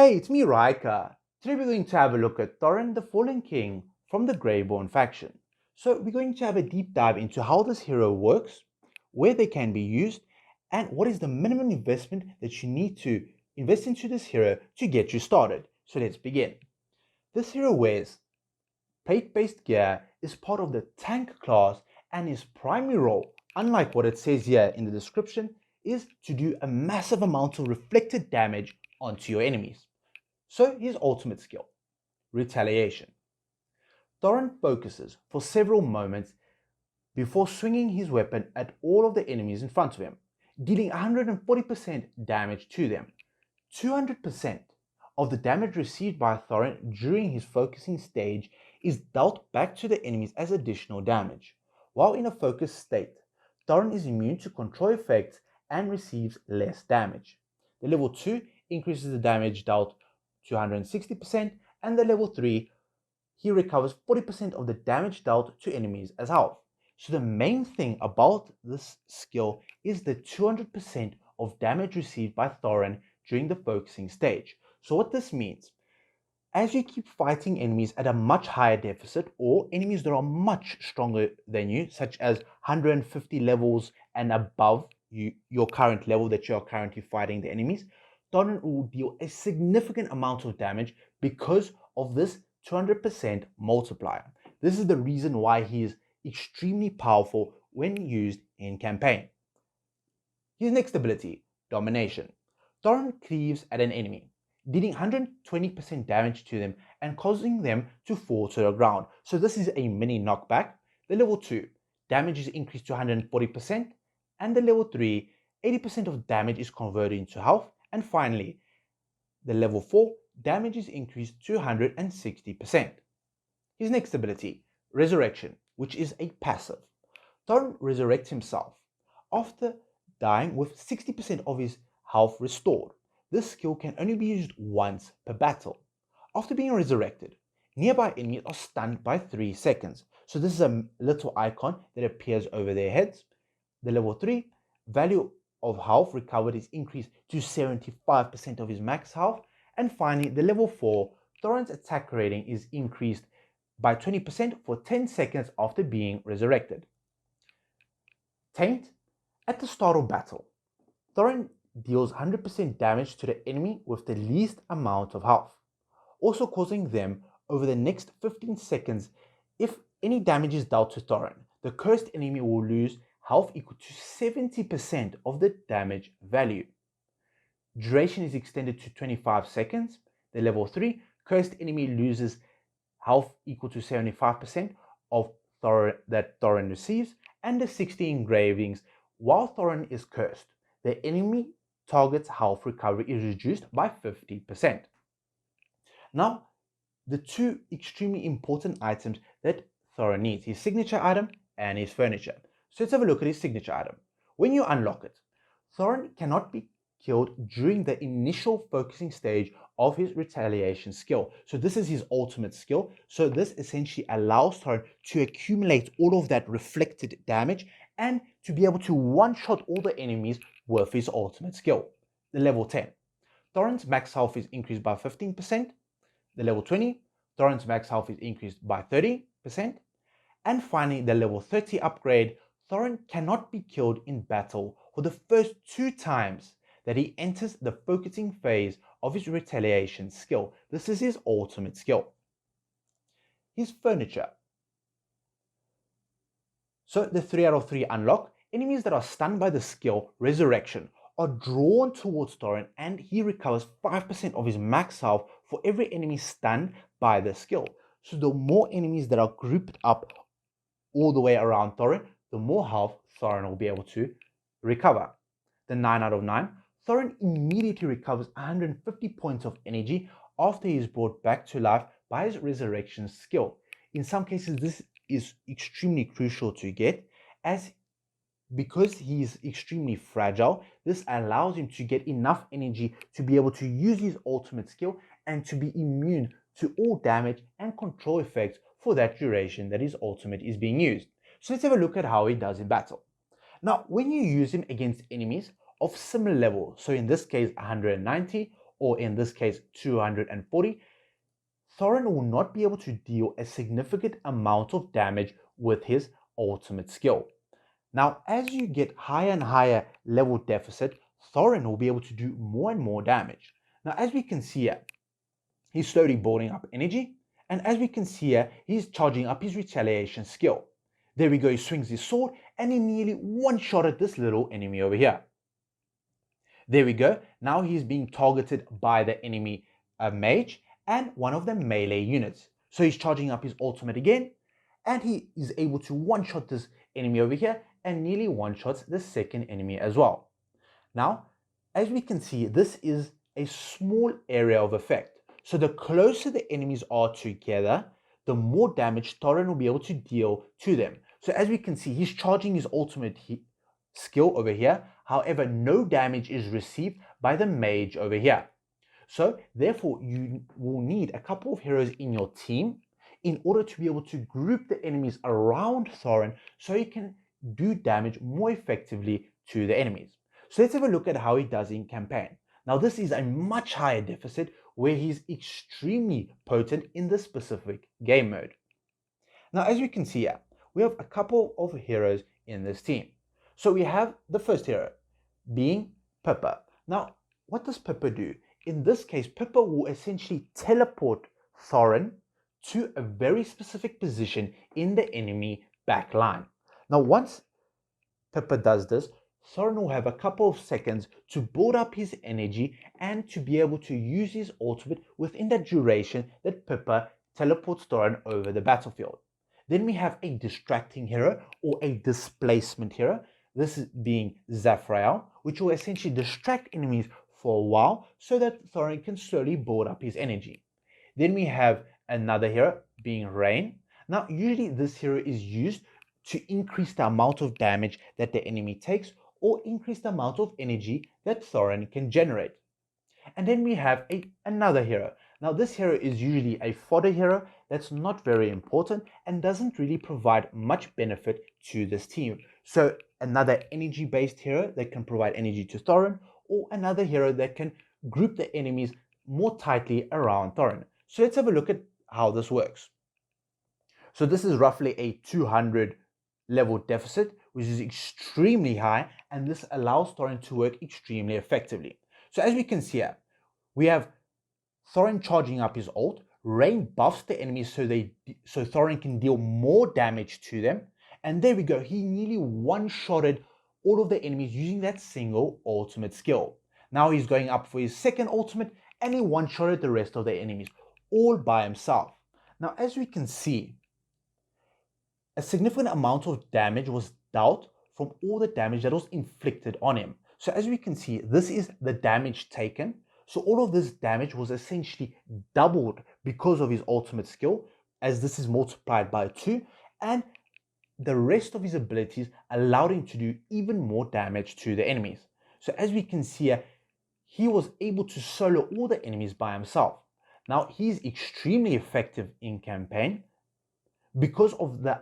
Hey, it's me, Raika. Today we're going to have a look at Thoran the Fallen King from the Graveborn faction. So we're going to have a deep dive into how this hero works, where they can be used, and what is the minimum investment that you need to invest into this hero to get you started. So let's begin. This hero wears plate-based gear, is part of the tank class, and his primary role, unlike what it says here in the description, is to do a massive amount of reflected damage onto your enemies. So his ultimate skill, retaliation. Thoran focuses for several moments before swinging his weapon at all of the enemies in front of him, dealing 140% damage to them. 200% of the damage received by Thoran during his focusing stage is dealt back to the enemies as additional damage. While in a focused state, Thoran is immune to control effects and receives less damage. The level 2 increases the damage dealt to 160%, and the level 3, he recovers 40% of the damage dealt to enemies as health. So the main thing about this skill is the 200% of damage received by Thoran during the focusing stage. So what this means, as you keep fighting enemies at a much higher deficit, or enemies that are much stronger than you, such as 150 levels and above your current level that you are currently fighting the enemies, Thoran will deal a significant amount of damage because of this 200% multiplier. This is the reason why he is extremely powerful when used in campaign. His next ability, Domination. Thoran cleaves at an enemy, dealing 120% damage to them and causing them to fall to the ground. So this is a mini knockback. The level 2, damage is increased to 140%, and the level 3, 80% of damage is converted into health, and finally, the level 4, damage is increased to 160%. His next ability, Resurrection, which is a passive. Thoran resurrects himself after dying with 60% of his health restored. This skill can only be used once per battle. After being resurrected, nearby enemies are stunned by 3 seconds. So this is a little icon that appears over their heads. The level 3, value of health recovered is increased to 75% of his max health. And finally, the level 4, Thoran's attack rating is increased by 20% for 10 seconds after being resurrected. Taint. At the start of battle, Thoran deals 100% damage to the enemy with the least amount of health, also causing them over the next 15 seconds. If any damage is dealt to Thoran, the cursed enemy will lose health equal to 70% of the damage value. Duration is extended to 25 seconds. The level 3, cursed enemy loses health equal to 75% of that Thoran receives, and the 60 engravings. While Thoran is cursed, the enemy target's health recovery is reduced by 50%. Now, the two extremely important items that Thoran needs, his signature item and his furniture. So let's have a look at his signature item. When you unlock it, Thoran cannot be killed during the initial focusing stage of his retaliation skill. So this is his ultimate skill. So this essentially allows Thoran to accumulate all of that reflected damage and to be able to one-shot all the enemies with his ultimate skill. The level 10, Thoran's max health is increased by 15%. The level 20, Thoran's max health is increased by 30%. And finally, the level 30 upgrade, Thoran cannot be killed in battle for the first 2 times that he enters the focusing phase of his retaliation skill. This is his ultimate skill. His furniture. So the 3 out of 3 unlock. Enemies that are stunned by the skill Resurrection are drawn towards Thoran, and he recovers 5% of his max health for every enemy stunned by the skill. So the more enemies that are grouped up all the way around Thoran, the more health Thoran will be able to recover. The 9 out of 9, Thoran immediately recovers 150 points of energy after he is brought back to life by his resurrection skill. In some cases, this is extremely crucial to get, as because he is extremely fragile, this allows him to get enough energy to be able to use his ultimate skill and to be immune to all damage and control effects for that duration that his ultimate is being used. So let's have a look at how he does in battle. Now, when you use him against enemies of similar level, so in this case 190 or in this case 240, Thoran will not be able to deal a significant amount of damage with his ultimate skill. Now, as you get higher and higher level deficit, Thoran will be able to do more and more damage. Now, as we can see here, he's slowly building up energy, and as we can see here, he's charging up his retaliation skill. There we go, he swings his sword, and he nearly one-shotted this little enemy over here. There we go, now he's being targeted by the enemy mage and one of the melee units. So he's charging up his ultimate again, and he is able to one-shot this enemy over here and nearly one-shots the second enemy as well. Now, as we can see, this is a small area of effect. So the closer the enemies are together, the more damage Thoran will be able to deal to them. So as we can see, he's charging his ultimate skill over here. However, no damage is received by the mage over here. So therefore, you will need a couple of heroes in your team in order to be able to group the enemies around Thoran so you can do damage more effectively to the enemies. So let's have a look at how he does in campaign. Now this is a much higher deficit where he's extremely potent in this specific game mode. Now as you can see here, we have a couple of heroes in this team. So we have the first hero being Pippa. Now what does Pippa do? In this case, Pippa will essentially teleport Thoran to a very specific position in the enemy back line. Now once Pippa does this, Thoran will have a couple of seconds to build up his energy and to be able to use his ultimate within the duration that Pippa teleports Thoran over the battlefield. Then we have a distracting hero or a displacement hero, this is being Zafrael, which will essentially distract enemies for a while so that Thoran can slowly build up his energy. Then we have another hero being Rain. Now usually this hero is used to increase the amount of damage that the enemy takes or increase the amount of energy that Thoran can generate. And then we have another hero. Now this hero is usually a fodder hero that's not very important and doesn't really provide much benefit to this team. So another energy based hero that can provide energy to Thoran, or another hero that can group the enemies more tightly around Thoran. So let's have a look at how this works. So this is roughly a 200 level deficit, which is extremely high, and this allows Thoran to work extremely effectively. So as we can see here, we have Thoran charging up his ult, Rain buffs the enemies so Thoran can deal more damage to them, and there we go, he nearly one-shotted all of the enemies using that single ultimate skill. Now he's going up for his second ultimate, and he one-shotted the rest of the enemies all by himself. Now as we can see, a significant amount of damage was dealt from all the damage that was inflicted on him. So as we can see, this is the damage taken. So all of this damage was essentially doubled because of his ultimate skill, as this is multiplied by 2, and the rest of his abilities allowed him to do even more damage to the enemies. So as we can see here, he was able to solo all the enemies by himself. Now he's extremely effective in campaign because of the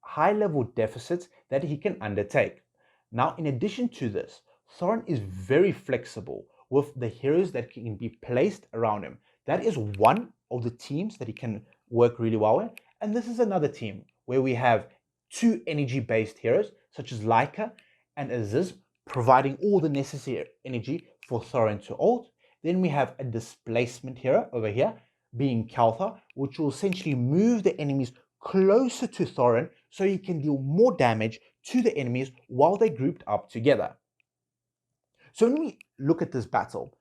high level deficits that he can undertake. Now in addition to this, Thoran is very flexible with the heroes that can be placed around him. That is one of the teams that he can work really well with, and this is another team where we have two energy based heroes such as Laika and Aziz providing all the necessary energy for Thoran to ult. Then we have a displacement hero over here being Kalthar, which will essentially move the enemies closer to Thoran so he can deal more damage to the enemies while they're grouped up together. So when we look at this battle,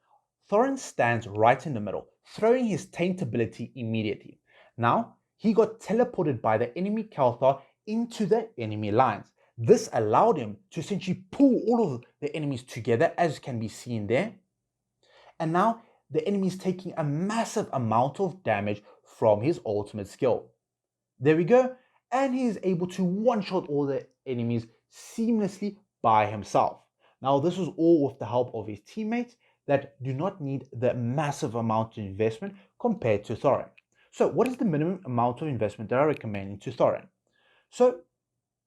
Thoran stands right in the middle, throwing his taint ability immediately. Now, he got teleported by the enemy Kalthar into the enemy lines. This allowed him to essentially pull all of the enemies together, as can be seen there. And now the enemy is taking a massive amount of damage from his ultimate skill. There we go, and he is able to one-shot all the enemies seamlessly by himself. Now this was all with the help of his teammates that do not need the massive amount of investment compared to Thoran. So what is the minimum amount of investment that I recommend into Thoran? So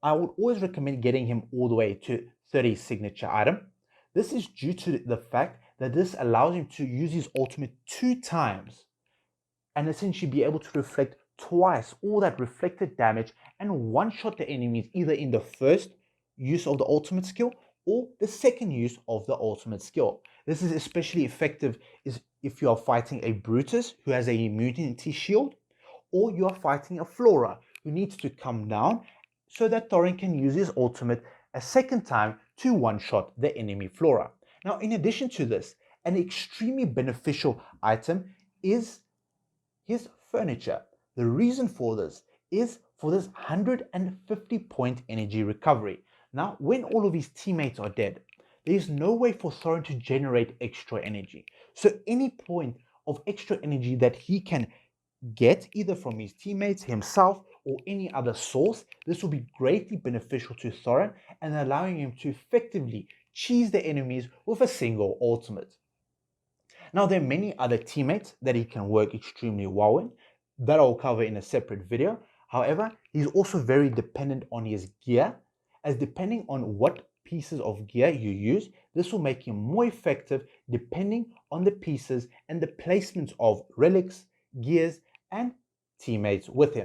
I would always recommend getting him all the way to 30 signature item. This is due to the fact that this allows him to use his ultimate 2 times and essentially be able to reflect twice all that reflected damage and one-shot the enemies either in the first use of the ultimate skill or the second use of the ultimate skill. This is especially effective if you are fighting a Brutus who has a immunity shield, or you are fighting a Flora who needs to come down so that Thoran can use his ultimate a second time to one-shot the enemy Flora. Now, in addition to this, an extremely beneficial item is his furniture. The reason for this is for this 150 point energy recovery. Now, when all of his teammates are dead, there is no way for Thoran to generate extra energy. So any point of extra energy that he can get either from his teammates, himself, or any other source, this will be greatly beneficial to Thoran and allowing him to effectively cheese the enemies with a single ultimate. Now, there are many other teammates that he can work extremely well in that I'll cover in a separate video. However, he's also very dependent on his gear, as depending on what pieces of gear you use, this will make him more effective depending on the pieces and the placements of relics, gears, and teammates with him.